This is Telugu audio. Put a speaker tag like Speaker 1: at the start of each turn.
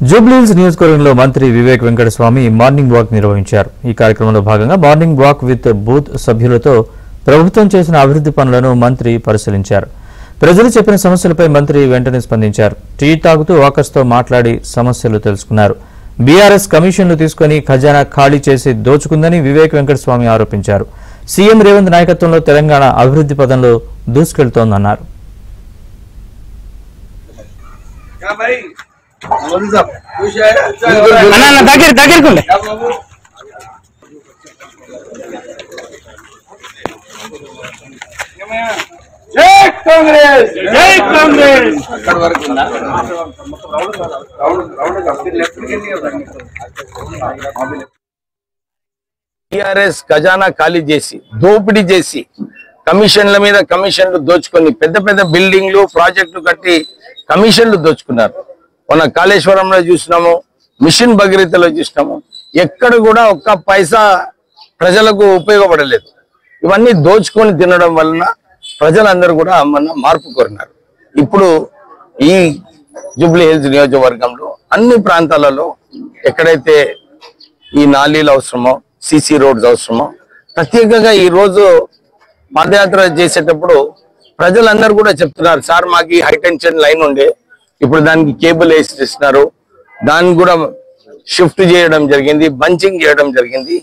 Speaker 1: జూబ్లీహిల్స్ నియోజకవర్గంలో మంత్రి వివేక్ వెంకటస్వామి మార్నింగ్ వాక్ నిర్వహించారు. ఈ కార్యక్రమంలో భాగంగా మార్నింగ్ వాక్ విత్ బూత్ సభ్యులతో ప్రభుత్వం చేసిన అభివృద్ధి పనులను మంత్రి పరిశీలించారు. ప్రజలు చెప్పిన సమస్యలపై మంత్రి వెంటనే స్పందించారు. టీ తాగుతూ వాకర్స్తో మాట్లాడి సమస్యలు తెలుసుకున్నారు. బీఆర్ఎస్ కమిషన్లు తీసుకుని ఖజానా ఖాళీ చేసి దోచుకుందని వివేక్ వెంకటస్వామి ఆరోపించారు. సీఎం రేవంత్ నాయకత్వంలో తెలంగాణ అభివృద్ధి పదంలో దూసుకెళ్తోందన్నారు.
Speaker 2: టీఆర్ఎస్ ఖజానా ఖాళీ చేసి దోపిడీ చేసి కమిషన్ల మీద కమిషన్లు దోచుకొని పెద్ద పెద్ద బిల్డింగ్లు ప్రాజెక్టులు కట్టి కమిషన్లు దోచుకున్నారు. మన కాళేశ్వరంలో చూసినాము, మిషన్ భగీరథలో చూసినాము. ఎక్కడ కూడా ఒక్క పైసా ప్రజలకు ఉపయోగపడలేదు. ఇవన్నీ దోచుకొని తినడం వలన ప్రజలందరూ కూడా మన మార్పు కోరినారు. ఇప్పుడు ఈ జూబ్లీహిల్స్ నియోజకవర్గంలో అన్ని ప్రాంతాలలో ఎక్కడైతే ఈ నాలీలు అవసరమో, సిసి రోడ్స్ అవసరమో, ప్రత్యేకంగా ఈ రోజు పాదయాత్ర చేసేటప్పుడు ప్రజలందరూ కూడా చెప్తున్నారు, సార్ మాకు ఈ హైటెన్షన్ లైన్ ఉండే ఇప్పుడు దానికి కేబుల్ వేసి ఇస్తున్నారు, దాన్ని కూడా షిఫ్ట్ చేయడం జరిగింది, బంచింగ్ చేయడం జరిగింది.